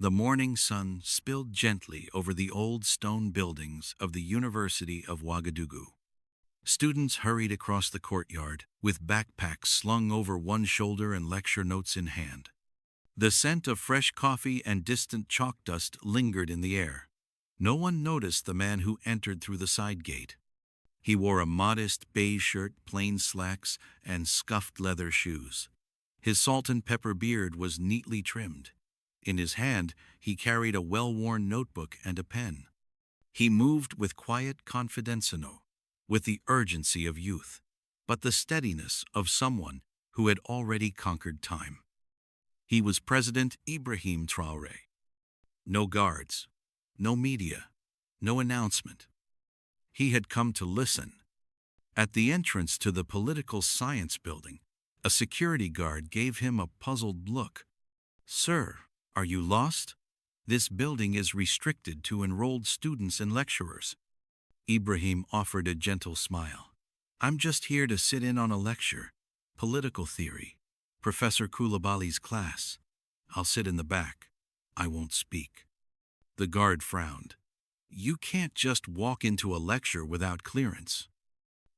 The morning sun spilled gently over the old stone buildings of the University of Ouagadougou. Students hurried across the courtyard, with backpacks slung over one shoulder and lecture notes in hand. The scent of fresh coffee and distant chalk dust lingered in the air. No one noticed the man who entered through the side gate. He wore a modest beige shirt, plain slacks, and scuffed leather shoes. His salt and pepper beard was neatly trimmed. In his hand, he carried a well-worn notebook and a pen. He moved with quiet confidence, with the urgency of youth, but the steadiness of someone who had already conquered time. He was President Ibrahim Traoré. No guards, no media, no announcement. He had come to listen. At the entrance to the political science building, a security guard gave him a puzzled look. "Sir, are you lost? This building is restricted to enrolled students and lecturers." Ibrahim offered a gentle smile. "I'm just here to sit in on a lecture, political theory, Professor Koulibaly's class. I'll sit in the back. I won't speak." The guard frowned. "You can't just walk into a lecture without clearance."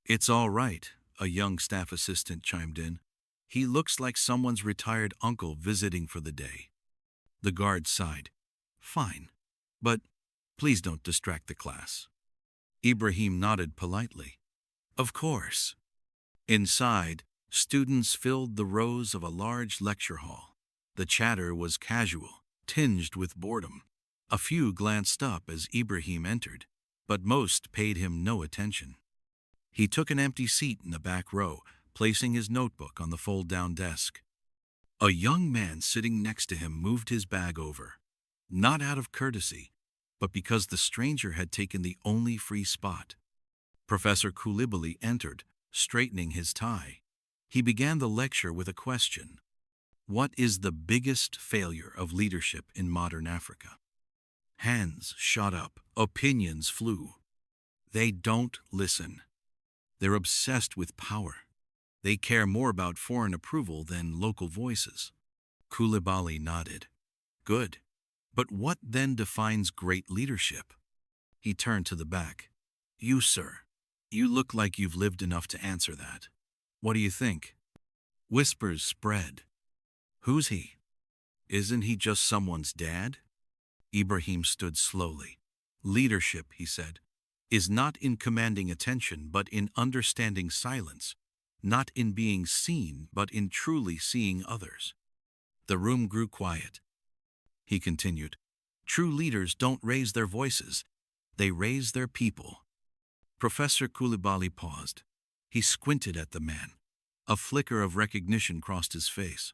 "It's all right," a young staff assistant chimed in. "He looks like someone's retired uncle visiting for the day." The guard sighed. "Fine, but please don't distract the class." Ibrahim nodded politely. "Of course." Inside, students filled the rows of a large lecture hall. The chatter was casual, tinged with boredom. A few glanced up as Ibrahim entered, but most paid him no attention. He took an empty seat in the back row, placing his notebook on the fold-down desk. A young man sitting next to him moved his bag over, not out of courtesy, but because the stranger had taken the only free spot. Professor Koulibaly entered, straightening his tie. He began the lecture with a question. What is the biggest failure of leadership in modern Africa? Hands shot up, opinions flew. They don't listen. They're obsessed with power. They care more about foreign approval than local voices. Koulibaly nodded. Good. But what then defines great leadership? He turned to the back. You, sir. You look like you've lived enough to answer that. What do you think? Whispers spread. Who's he? Isn't he just someone's dad? Ibrahim stood slowly. Leadership, he said, is not in commanding attention, but in understanding silence, not in being seen, but in truly seeing others. The room grew quiet. He continued, true leaders don't raise their voices, they raise their people. Professor Koulibaly paused. He squinted at the man. A flicker of recognition crossed his face.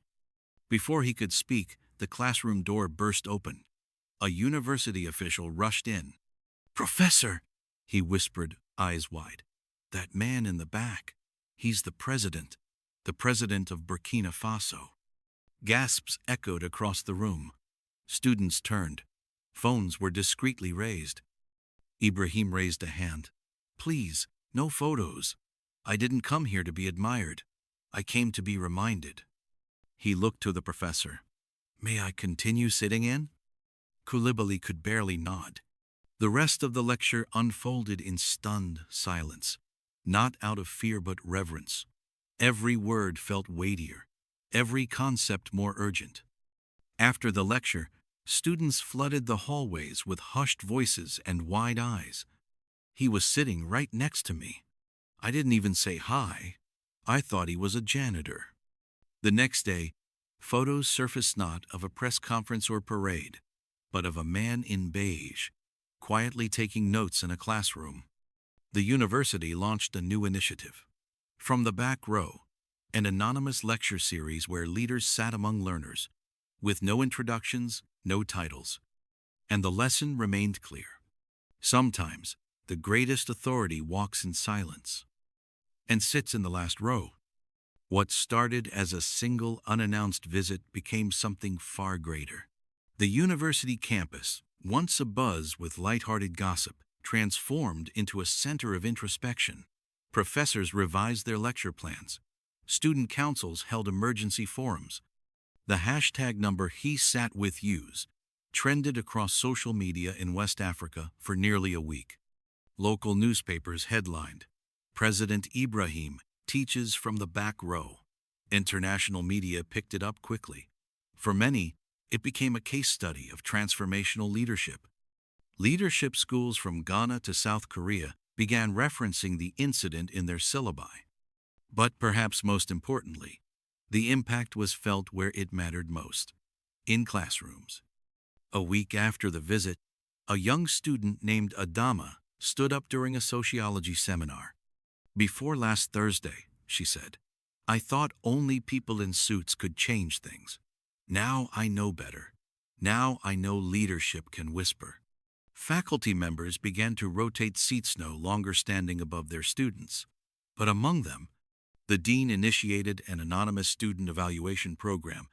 Before he could speak, the classroom door burst open. A university official rushed in. Professor, he whispered, eyes wide. That man in the back, he's the president of Burkina Faso. Gasps echoed across the room. Students turned. Phones were discreetly raised. Ibrahim raised a hand. Please, no photos. I didn't come here to be admired. I came to be reminded. He looked to the professor. May I continue sitting in? Koulibaly could barely nod. The rest of the lecture unfolded in stunned silence, not out of fear but reverence. Every word felt weightier, every concept more urgent. After the lecture, students flooded the hallways with hushed voices and wide eyes. He was sitting right next to me. I didn't even say hi. I thought he was a janitor. The next day, photos surfaced not of a press conference or parade, but of a man in beige, quietly taking notes in a classroom. The university launched a new initiative. From the back row, an anonymous lecture series where leaders sat among learners, with no introductions, no titles. And the lesson remained clear. Sometimes, the greatest authority walks in silence and sits in the last row. What started as a single unannounced visit became something far greater. The university campus, once abuzz with light-hearted gossip, transformed into a center of introspection. Professors revised their lecture plans. Student councils held emergency forums. The hashtag number he sat with used trended across social media in West Africa for nearly a week. Local newspapers headlined, "President Ibrahim teaches from the back row." International media picked it up quickly. For many, it became a case study of transformational leadership. Leadership schools from Ghana to South Korea began referencing the incident in their syllabi. But perhaps most importantly, the impact was felt where it mattered most, in classrooms. A week after the visit, a young student named Adama stood up during a sociology seminar. "Before last Thursday," she said, "I thought only people in suits could change things. Now I know better. Now I know leadership can whisper." Faculty members began to rotate seats no longer standing above their students. But among them, the dean initiated an anonymous student evaluation program,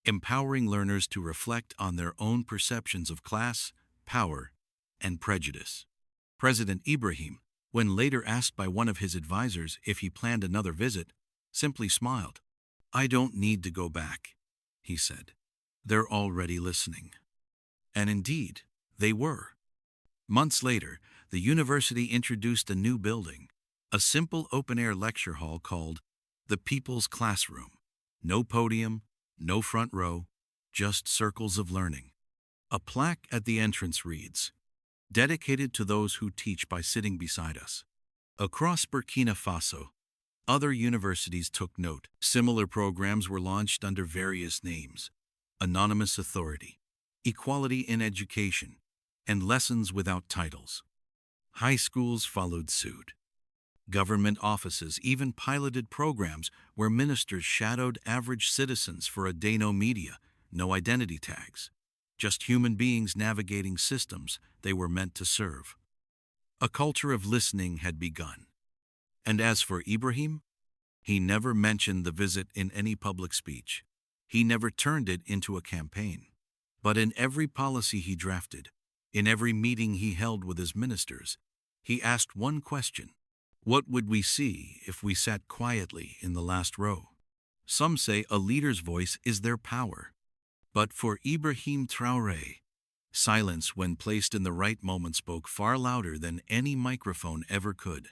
empowering learners to reflect on their own perceptions of class, power, and prejudice. President Ibrahim, when later asked by one of his advisors if he planned another visit, simply smiled. "I don't need to go back," he said. "They're already listening." And indeed, they were. Months later, the university introduced a new building, a simple open-air lecture hall called the People's Classroom. No podium, no front row, just circles of learning. A plaque at the entrance reads, "Dedicated to those who teach by sitting beside us." Across Burkina Faso, other universities took note. Similar programs were launched under various names: Anonymous Authority, Equality in Education, and Lessons Without Titles. High schools followed suit. Government offices even piloted programs where ministers shadowed average citizens for a day. No media, no identity tags, just human beings navigating systems they were meant to serve. A culture of listening had begun. And as for Ibrahim, he never mentioned the visit in any public speech. He never turned it into a campaign. But in every policy he drafted, in every meeting he held with his ministers, he asked one question: what would we see if we sat quietly in the last row? Some say a leader's voice is their power. But for Ibrahim Traoré, silence when placed in the right moment spoke far louder than any microphone ever could.